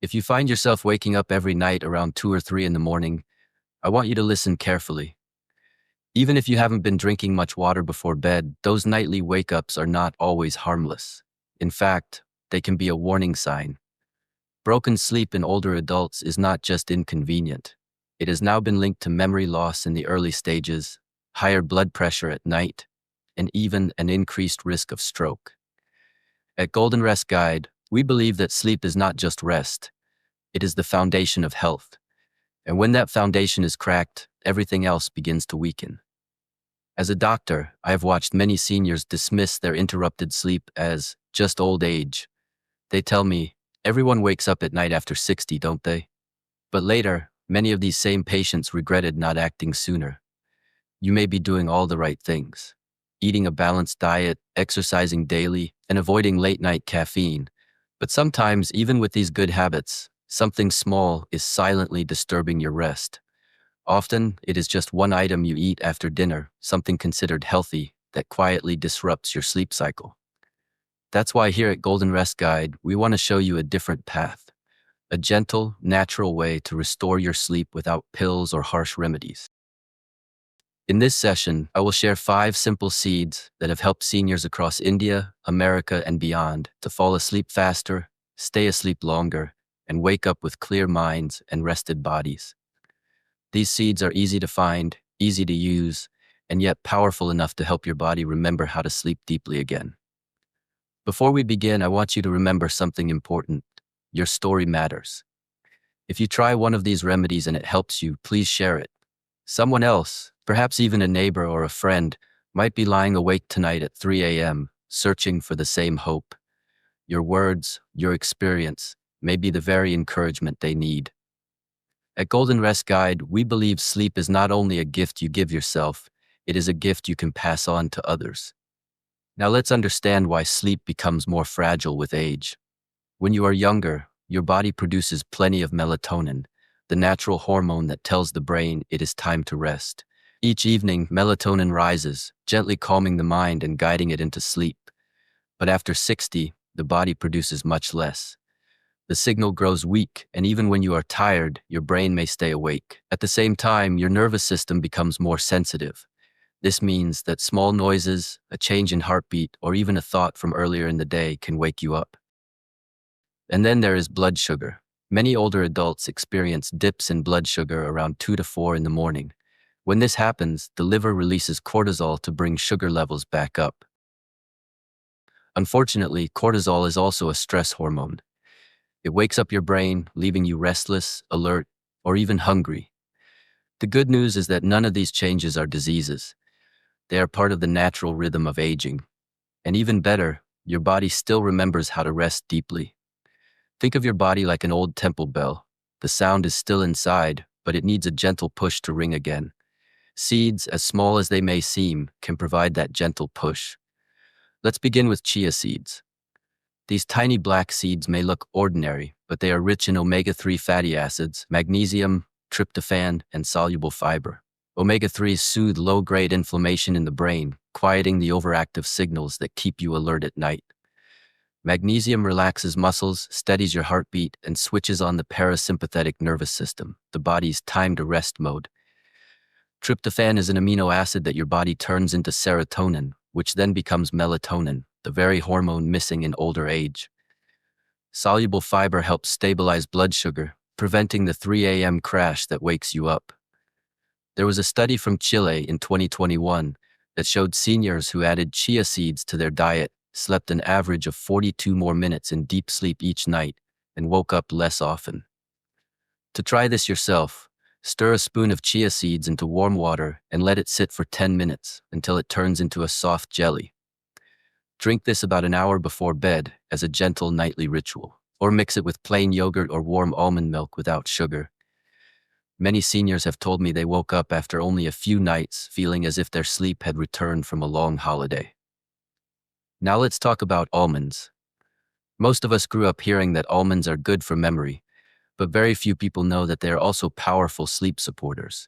If you find yourself waking up every night around 2 or 3 in the morning, I want you to listen carefully. Even if you haven't been drinking much water before bed, those nightly wake-ups are not always harmless. In fact, they can be a warning sign. Broken sleep in older adults is not just inconvenient. It has now been linked to memory loss in the early stages, higher blood pressure at night, and even an increased risk of stroke. At Golden Rest Guide, we believe that sleep is not just rest. It is the foundation of health. And when that foundation is cracked, everything else begins to weaken. As a doctor, I have watched many seniors dismiss their interrupted sleep as just old age. They tell me, everyone wakes up at night after 60, don't they? But later, many of these same patients regretted not acting sooner. You may be doing all the right things. Eating a balanced diet, exercising daily, and avoiding late-night caffeine. But sometimes, even with these good habits, something small is silently disturbing your rest. Often, it is just one item you eat after dinner, something considered healthy, that quietly disrupts your sleep cycle. That's why here at Golden Rest Guide, we want to show you a different path. A gentle, natural way to restore your sleep without pills or harsh remedies. In this session, I will share 5 simple seeds that have helped seniors across India, America, and beyond to fall asleep faster, stay asleep longer, and wake up with clear minds and rested bodies. These seeds are easy to find, easy to use, and yet powerful enough to help your body remember how to sleep deeply again. Before we begin, I want you to remember something important. Your story matters. If you try one of these remedies and it helps you, please share it. Someone else, perhaps even a neighbor or a friend, might be lying awake tonight at 3 a.m., searching for the same hope. Your words, your experience, may be the very encouragement they need. At Golden Rest Guide, we believe sleep is not only a gift you give yourself, it is a gift you can pass on to others. Now let's understand why sleep becomes more fragile with age. When you are younger, your body produces plenty of melatonin, the natural hormone that tells the brain it is time to rest. Each evening, melatonin rises, gently calming the mind and guiding it into sleep. But after 60, the body produces much less. The signal grows weak, and even when you are tired, your brain may stay awake. At the same time, your nervous system becomes more sensitive. This means that small noises, a change in heartbeat, or even a thought from earlier in the day can wake you up. And then there is blood sugar. Many older adults experience dips in blood sugar around 2 to 4 in the morning. When this happens, the liver releases cortisol to bring sugar levels back up. Unfortunately, cortisol is also a stress hormone. It wakes up your brain, leaving you restless, alert, or even hungry. The good news is that none of these changes are diseases. They are part of the natural rhythm of aging. And even better, your body still remembers how to rest deeply. Think of your body like an old temple bell. The sound is still inside, but it needs a gentle push to ring again. Seeds, as small as they may seem, can provide that gentle push. Let's begin with chia seeds. These tiny black seeds may look ordinary, but they are rich in omega-3 fatty acids, magnesium, tryptophan, and soluble fiber. Omega-3s soothe low-grade inflammation in the brain, quieting the overactive signals that keep you alert at night. Magnesium relaxes muscles, steadies your heartbeat, and switches on the parasympathetic nervous system, the body's time-to-rest mode. Tryptophan is an amino acid that your body turns into serotonin, which then becomes melatonin, the very hormone missing in older age. Soluble fiber helps stabilize blood sugar, preventing the 3 a.m. crash that wakes you up. There was a study from Chile in 2021 that showed seniors who added chia seeds to their diet slept an average of 42 more minutes in deep sleep each night and woke up less often. To try this yourself, stir a spoon of chia seeds into warm water and let it sit for 10 minutes until it turns into a soft jelly. Drink this about an hour before bed as a gentle nightly ritual, or mix it with plain yogurt or warm almond milk without sugar. Many seniors have told me they woke up after only a few nights feeling as if their sleep had returned from a long holiday. Now let's talk about almonds. Most of us grew up hearing that almonds are good for memory, but very few people know that they are also powerful sleep supporters.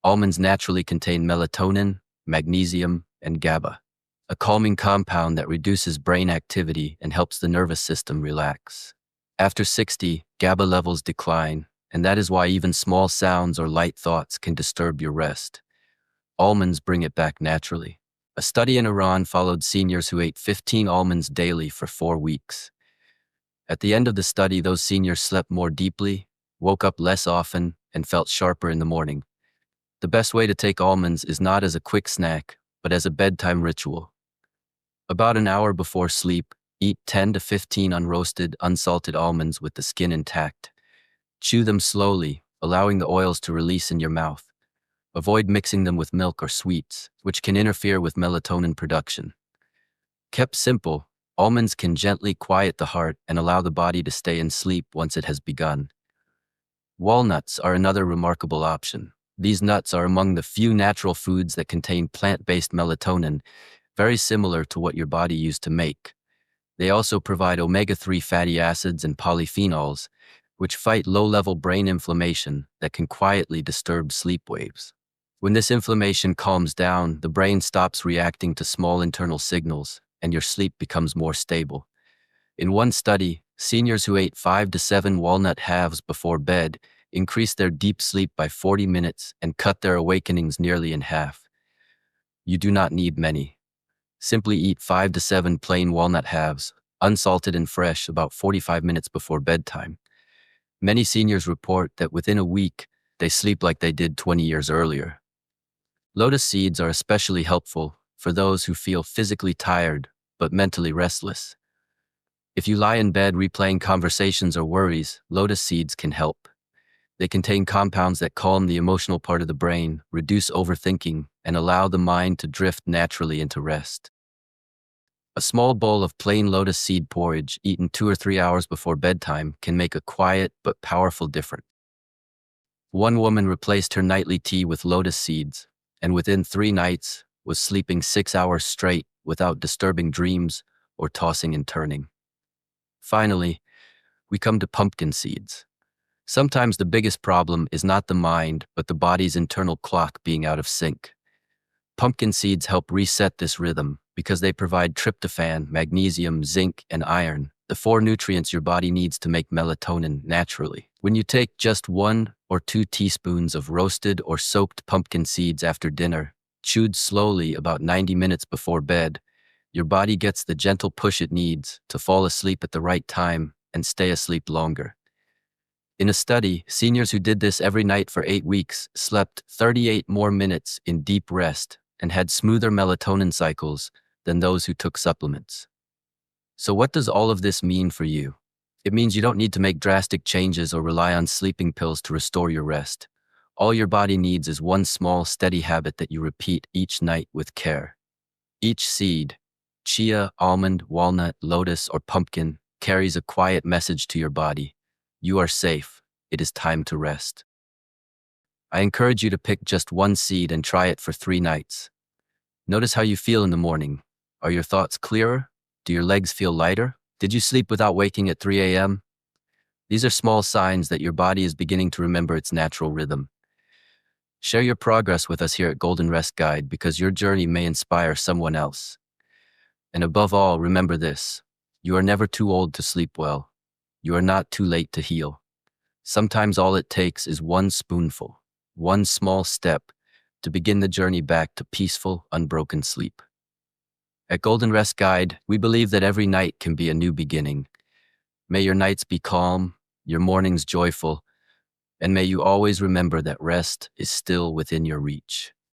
Almonds naturally contain melatonin, magnesium, and GABA, a calming compound that reduces brain activity and helps the nervous system relax. After 60, GABA levels decline, and that is why even small sounds or light thoughts can disturb your rest. Almonds bring it back naturally. A study in Iran followed seniors who ate 15 almonds daily for 4 weeks. At the end of the study, those seniors slept more deeply, woke up less often, and felt sharper in the morning. The best way to take almonds is not as a quick snack, but as a bedtime ritual. About an hour before sleep, eat 10 to 15 unroasted, unsalted almonds with the skin intact. Chew them slowly, allowing the oils to release in your mouth. Avoid mixing them with milk or sweets, which can interfere with melatonin production. Kept simple, almonds can gently quiet the heart and allow the body to stay in sleep once it has begun. Walnuts are another remarkable option. These nuts are among the few natural foods that contain plant-based melatonin, very similar to what your body used to make. They also provide omega-3 fatty acids and polyphenols, which fight low-level brain inflammation that can quietly disturb sleep waves. When this inflammation calms down, the brain stops reacting to small internal signals, and your sleep becomes more stable. In one study, seniors who ate 5 to 7 walnut halves before bed increased their deep sleep by 40 minutes and cut their awakenings nearly in half. You do not need many. Simply eat 5 to 7 plain walnut halves, unsalted and fresh, about 45 minutes before bedtime. Many seniors report that within a week, they sleep like they did 20 years earlier. Lotus seeds are especially helpful for those who feel physically tired but mentally restless. If you lie in bed replaying conversations or worries, lotus seeds can help. They contain compounds that calm the emotional part of the brain, reduce overthinking, and allow the mind to drift naturally into rest. A small bowl of plain lotus seed porridge eaten 2 or 3 hours before bedtime can make a quiet but powerful difference. One woman replaced her nightly tea with lotus seeds, and within 3 nights was sleeping 6 hours straight without disturbing dreams or tossing and turning. Finally, we come to pumpkin seeds. Sometimes the biggest problem is not the mind, but the body's internal clock being out of sync. Pumpkin seeds help reset this rhythm because they provide tryptophan, magnesium, zinc, and iron, the 4 nutrients your body needs to make melatonin naturally. When you take just 1 or 2 teaspoons of roasted or soaked pumpkin seeds after dinner, chewed slowly about 90 minutes before bed, your body gets the gentle push it needs to fall asleep at the right time and stay asleep longer. In a study, seniors who did this every night for 8 weeks slept 38 more minutes in deep rest and had smoother melatonin cycles than those who took supplements. So what does all of this mean for you? It means you don't need to make drastic changes or rely on sleeping pills to restore your rest. All your body needs is one small, steady habit that you repeat each night with care. Each seed, chia, almond, walnut, lotus, or pumpkin, carries a quiet message to your body. You are safe. It is time to rest. I encourage you to pick just one seed and try it for 3 nights. Notice how you feel in the morning. Are your thoughts clearer? Do your legs feel lighter? Did you sleep without waking at 3 a.m.? These are small signs that your body is beginning to remember its natural rhythm. Share your progress with us here at Golden Rest Guide because your journey may inspire someone else. And above all, remember this: you are never too old to sleep well. You are not too late to heal. Sometimes all it takes is one spoonful, one small step, to begin the journey back to peaceful, unbroken sleep. At Golden Rest Guide, we believe that every night can be a new beginning. May your nights be calm, your mornings joyful, and may you always remember that rest is still within your reach.